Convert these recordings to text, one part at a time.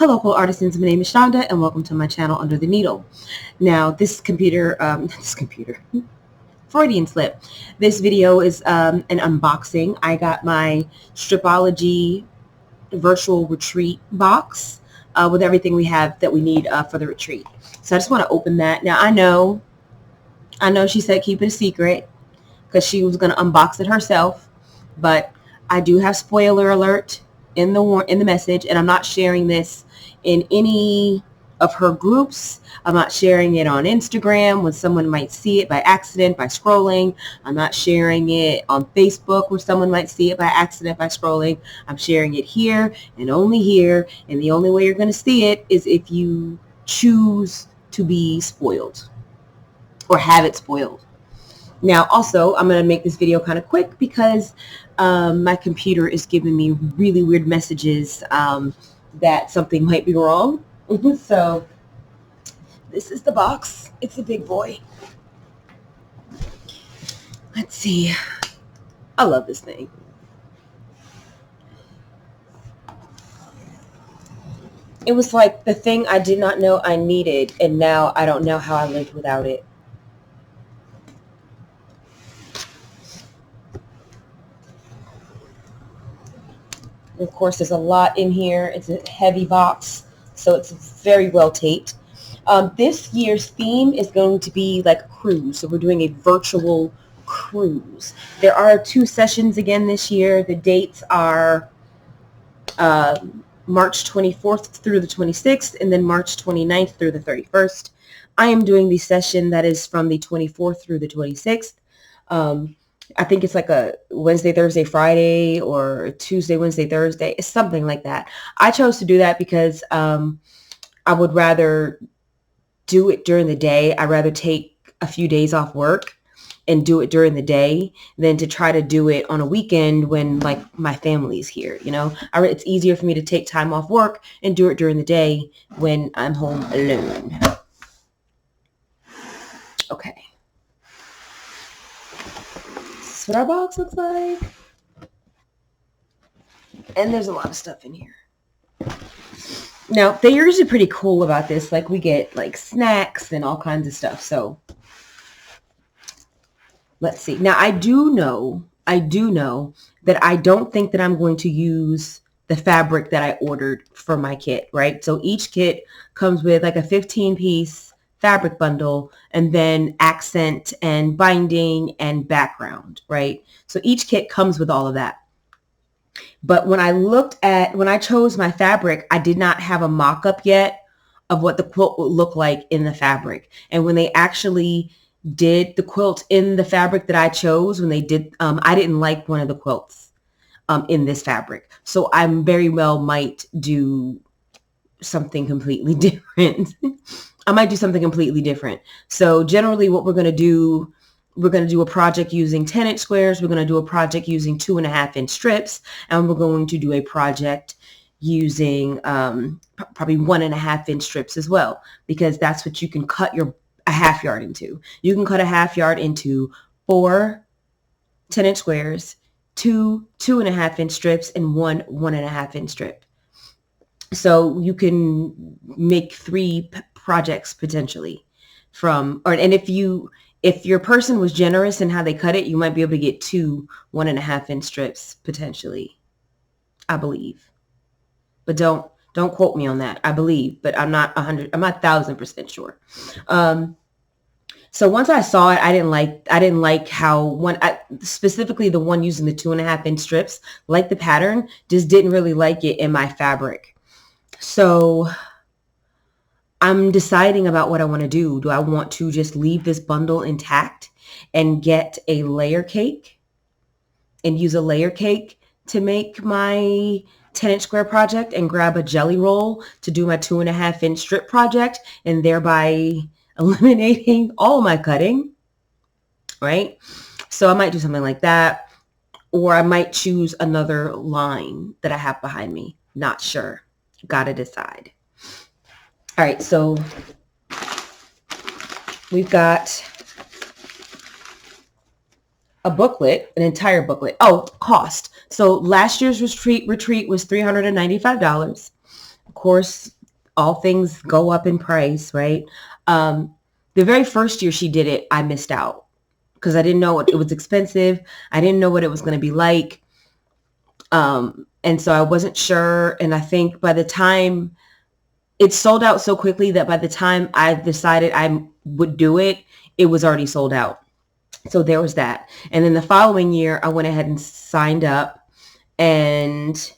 Hello, cool artisans. My name is Shonda, and welcome to my channel Under the Needle. Now, Freudian slip. This video is an unboxing. I got my Stripology virtual retreat box with everything we have that we need for the retreat. So I just want to open that. Now, I know she said keep it a secret because she was going to unbox it herself, but I do have spoiler alert in the message, and I'm not sharing this in any of her groups. I'm not sharing it on Instagram when someone might see it by accident by scrolling. I'm not sharing it on Facebook where someone might see it by accident by scrolling. I'm sharing it here and only here, and the only way you're going to see it is if you choose to be spoiled or have it spoiled. Now, also, I'm going to make this video kind of quick because my computer is giving me really weird messages that something might be wrong. So this is the box. It's a big boy. Let's see. I love this thing. It was like the thing I did not know I needed, and now I don't know how I lived without it. Of course, there's a lot in here. It's a heavy box, so it's very well taped. This year's theme is going to be like a cruise, so we're doing a virtual cruise. There are 2 sessions again this year. The dates are March 24th through the 26th, and then March 29th through the 31st. I am doing the session that is from the 24th through the 26th. I think it's like a Wednesday, Thursday, Friday, or Tuesday, Wednesday, Thursday. It's something like that. I chose to do that because I would rather do it during the day. I'd rather take a few days off work and do it during the day than to try to do it on a weekend when like my family's here. You know, it's easier for me to take time off work and do it during the day when I'm home alone. Okay. This is what our box looks like. And there's a lot of stuff in here. Now, they're usually pretty cool about this. Like, we get like snacks and all kinds of stuff. So let's see. Now, I do know that I don't think that I'm going to use the fabric that I ordered for my kit, right? So each kit comes with like a 15-piece fabric bundle and then accent and binding and background, right? So each kit comes with all of that. But when I chose my fabric, I did not have a mock-up yet of what the quilt would look like in the fabric. And when they actually did the quilt in the fabric that I chose, I didn't like one of the quilts in this fabric. So I very well might do something completely different. I might do something completely different. So generally what we're going to do a project using 10-inch squares. We're going to do a project using 2.5-inch strips. And we're going to do a project using probably 1.5-inch strips as well, because that's what you can cut a half yard into. You can cut a half yard into 4 10-inch squares, 2 2.5-inch strips, and 1 1.5-inch strip. So you can make 3 projects potentially and if your person was generous in how they cut it, you might be able to get 2 1.5-inch strips potentially, I believe. But don't quote me on that. I believe, but I'm not 1,000% sure. So once I saw it, I didn't like how specifically the one using the 2.5-inch strips, like the pattern, just didn't really like it in my fabric. So I'm deciding about what I want to do. Do I want to just leave this bundle intact and get a layer cake and use a layer cake to make my 10-inch square project and grab a jelly roll to do my 2.5-inch strip project and thereby eliminating all my cutting, right? So I might do something like that, or I might choose another line that I have behind me. Not sure. Gotta decide. All right, so we've got a booklet, an entire booklet. Oh, cost. So last year's retreat was $395. Of course, all things go up in price, right? The very first year she did it, I missed out because I didn't know it was expensive. I didn't know what it was going to be like. And so I wasn't sure. And I think by the time it sold out so quickly that by the time I decided I would do it, it was already sold out. So there was that. And then the following year, I went ahead and signed up, and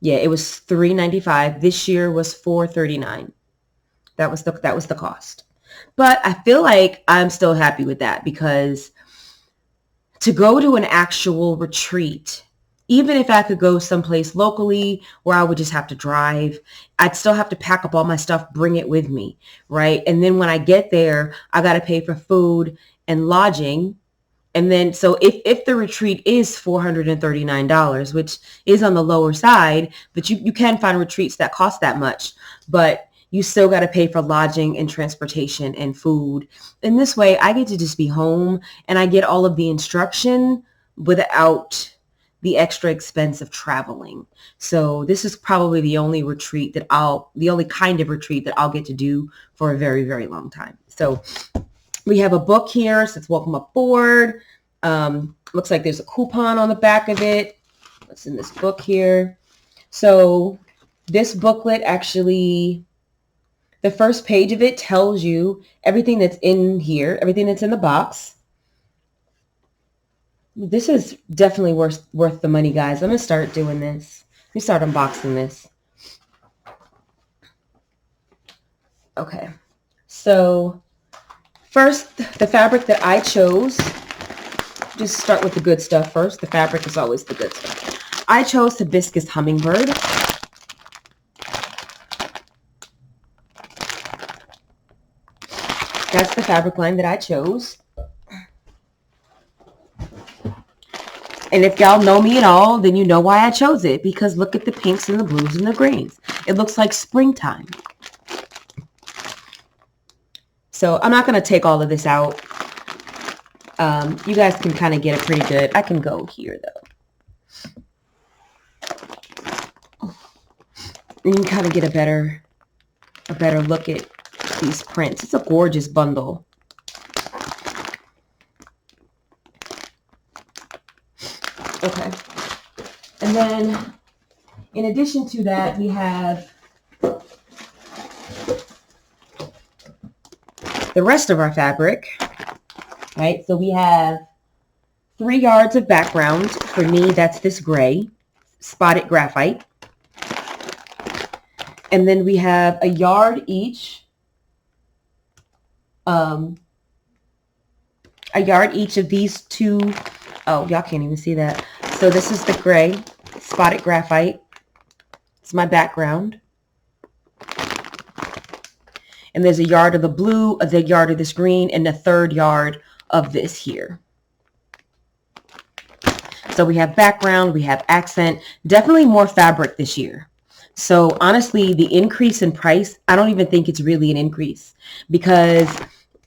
yeah, it was $395. This year was $439. That was the cost. But I feel like I'm still happy with that because to go to an actual retreat, even if I could go someplace locally where I would just have to drive, I'd still have to pack up all my stuff, bring it with me, right? And then when I get there, I got to pay for food and lodging. And then, so if the retreat is $439, which is on the lower side, but you can find retreats that cost that much, but you still got to pay for lodging and transportation and food. And this way I get to just be home and I get all of the instruction without the extra expense of traveling. So this is probably the only kind of retreat that I'll get to do for a very, very long time. So we have a book here. It says welcome aboard. Looks like there's a coupon on the back of it. What's in this book here? So this booklet actually, the first page of it tells you everything that's in here, everything that's in the box. This is definitely worth the money, guys. I'm going to start doing this. Let me start unboxing this. Okay. So first, the fabric that I chose, just start with the good stuff first. The fabric is always the good stuff. I chose Hibiscus Hummingbird. That's the fabric line that I chose. And if y'all know me at all, then you know why I chose it. Because look at the pinks and the blues and the greens. It looks like springtime. So I'm not going to take all of this out. You guys can kind of get a pretty good. I can go here though. You can kind of get a better look at these prints. It's a gorgeous bundle. Okay. And then in addition to that, we have the rest of our fabric, right? So we have 3 yards of background. For me, that's this gray spotted graphite. And then we have a yard each. A yard each of these two. Oh, y'all can't even see that. So this is the gray spotted graphite. It's my background. And there's a yard of the blue, the yard of this green, and the 3rd yard of this here. So we have background, we have accent, definitely more fabric this year. So honestly, the increase in price, I don't even think it's really an increase because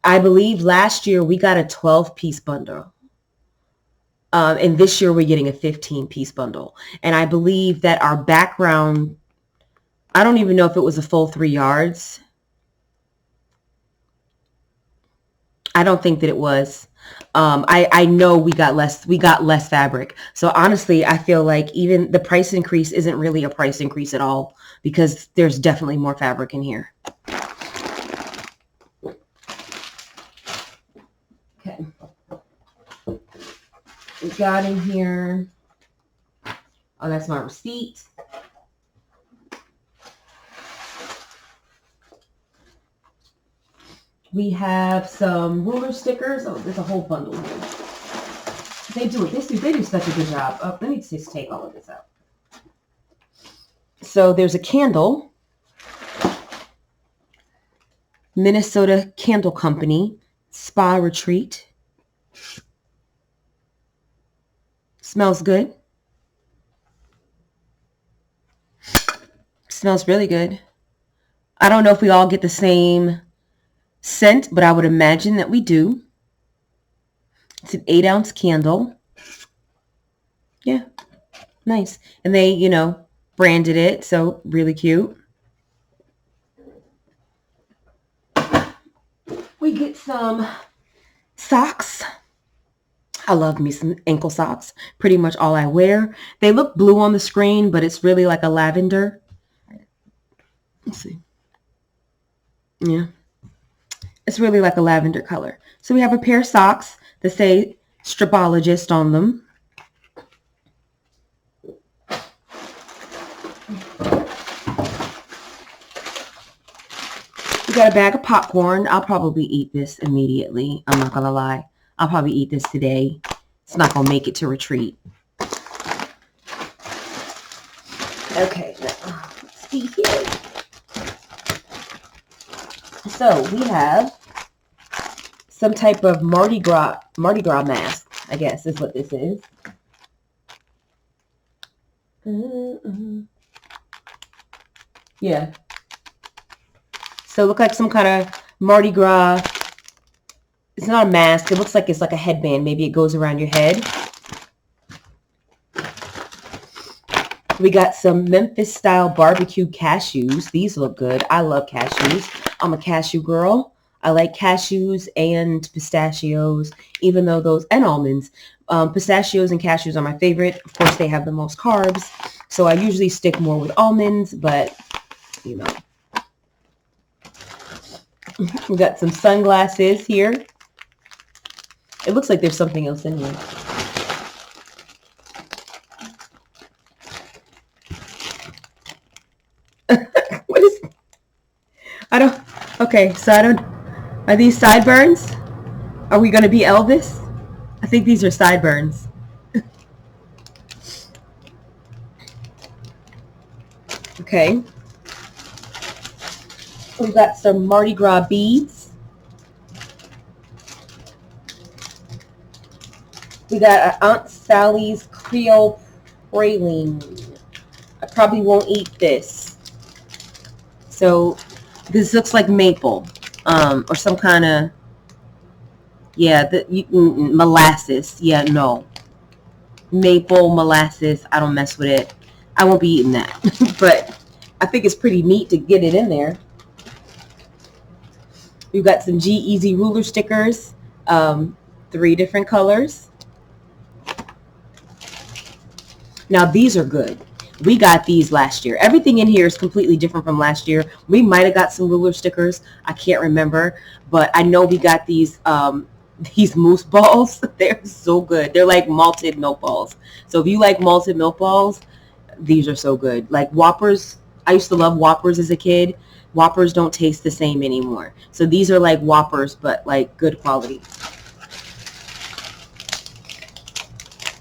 I believe last year we got a 12-piece bundle. And this year we're getting a 15-piece bundle. And I believe that our background, I don't even know if it was a full 3 yards. I don't think that it was. I know we got less fabric. So honestly, I feel like even the price increase isn't really a price increase at all because there's definitely more fabric in here. Okay. We got in here. Oh, that's my receipt. We have some ruler stickers. Oh, there's a whole bundle here. They do such a good job. Oh, let me just take all of this out. So there's a candle. Minnesota Candle Company Spa Retreat. Smells good. Smells really good. I don't know if we all get the same scent, but I would imagine that we do. It's an 8-ounce candle. Yeah, nice. And they, branded it, so really cute. We get some socks. I love me some ankle socks. Pretty much all I wear. They look blue on the screen, but it's really like a lavender. Let's see. Yeah. It's really like a lavender color. So we have a pair of socks that say Stripologist on them. We got a bag of popcorn. I'll probably eat this immediately. I'm not going to lie. I'll probably eat this today. It's not going to make it to retreat. Okay, now, let's see here. So we have some type of Mardi Gras mask, I guess is what this is. Yeah. So it looks like some kind of Mardi Gras. It's not a mask. It looks like it's like a headband. Maybe it goes around your head. We got some Memphis style barbecue cashews. These look good. I love cashews. I'm a cashew girl. I like cashews and pistachios, even though those, and almonds. Pistachios and cashews are my favorite. Of course, they have the most carbs. So I usually stick more with almonds, but you know. We got some sunglasses here. It looks like there's something else in here. What is, I don't, okay, so I don't, are these sideburns? Are we going to be Elvis? I think these are sideburns. Okay. We've got some Mardi Gras beads. We got Aunt Sally's Creole praline. I probably won't eat this. So this looks like maple, or some kind of, yeah, molasses. Yeah, no. Maple, molasses, I don't mess with it. I won't be eating that. But I think it's pretty neat to get it in there. We've got some G-Eazy ruler stickers, 3 different colors. Now these are good. We got these last year. Everything in here is completely different from last year. We might have got some ruler stickers. I can't remember, but I know we got these moose balls. They're so good. They're like malted milk balls. So if you like malted milk balls, these are so good. Like Whoppers, I used to love Whoppers as a kid. Whoppers don't taste the same anymore. So these are like Whoppers, but like good quality.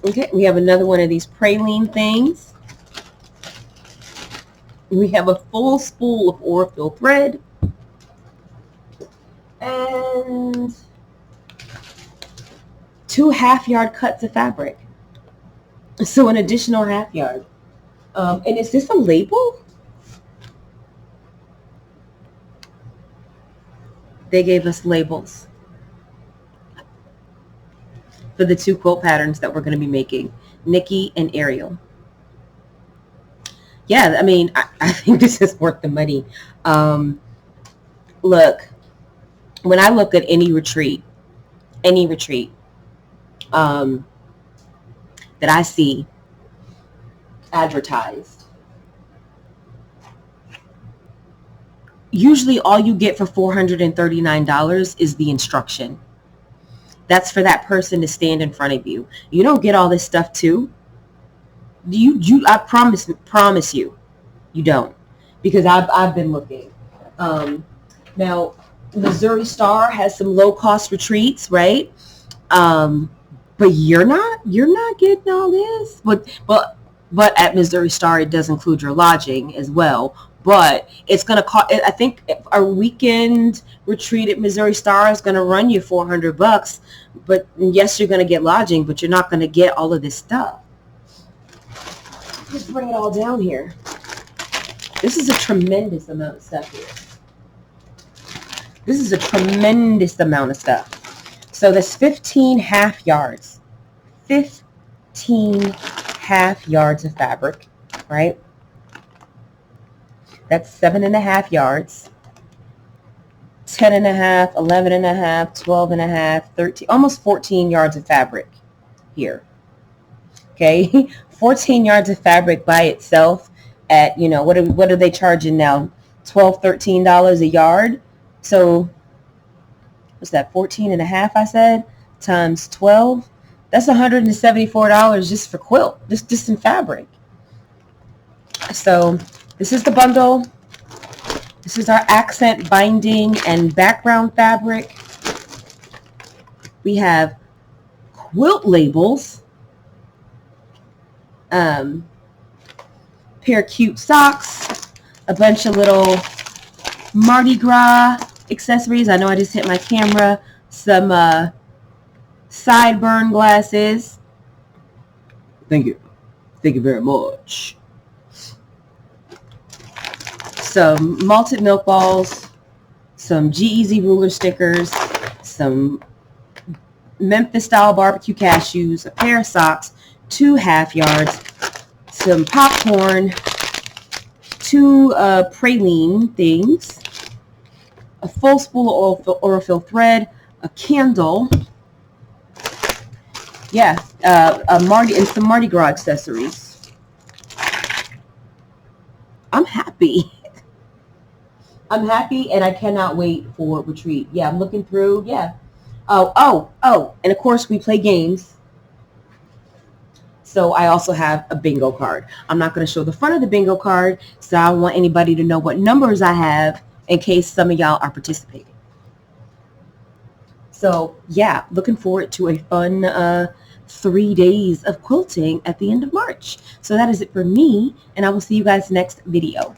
Okay, we have another one of these praline things. We have a full spool of Orifil thread. And 2 half-yard cuts of fabric. So an additional half-yard. And is this a label? They gave us labels for the 2 quilt patterns that we're going to be making, Nikki and Ariel. Yeah, I mean, I think this is worth the money. Look, when I look at any retreat that I see advertised, usually all you get for $439 is the instruction. That's for that person to stand in front of you. You don't get all this stuff too. I promise you, you don't, because I've been looking. Now, Missouri Star has some low cost retreats, right? But you're not getting all this. But at Missouri Star, it does include your lodging as well. But it's going to cost, I think a weekend retreat at Missouri Star is going to run you $400. But yes, you're going to get lodging, but you're not going to get all of this stuff. Just bring it all down here. This is a tremendous amount of stuff here. This is a tremendous amount of stuff. So that's 15 half yards. 15 half yards of fabric, right? That's 7.5 yards. 10 and a half, 11 and a half, 12 and a half, 13, almost 14 yards of fabric here. Okay, 14 yards of fabric by itself at, you know, what are they charging now? $12, $13 a yard. So what's that, 14 and a half, I said, times 12? That's $174 just for quilt, just in fabric. So this is the bundle. This is our accent binding and background fabric. We have quilt labels, pair of cute socks, a bunch of little Mardi Gras accessories. I know I just hit my camera. Some sideburn glasses. Thank you. Thank you very much. Some malted milk balls, some G-Eazy ruler stickers, some Memphis style barbecue cashews, a pair of socks, 2 half yards, some popcorn, 2 praline things, a full spool of Aurifil thread, a candle, yeah, and some Mardi Gras accessories. I'm happy. I'm happy, and I cannot wait for retreat. Yeah, I'm looking through. Yeah. Oh, and of course we play games. So I also have a bingo card. I'm not going to show the front of the bingo card, so I don't want anybody to know what numbers I have in case some of y'all are participating. So yeah, looking forward to a fun 3 days of quilting at the end of March. So that is it for me, and I will see you guys next video.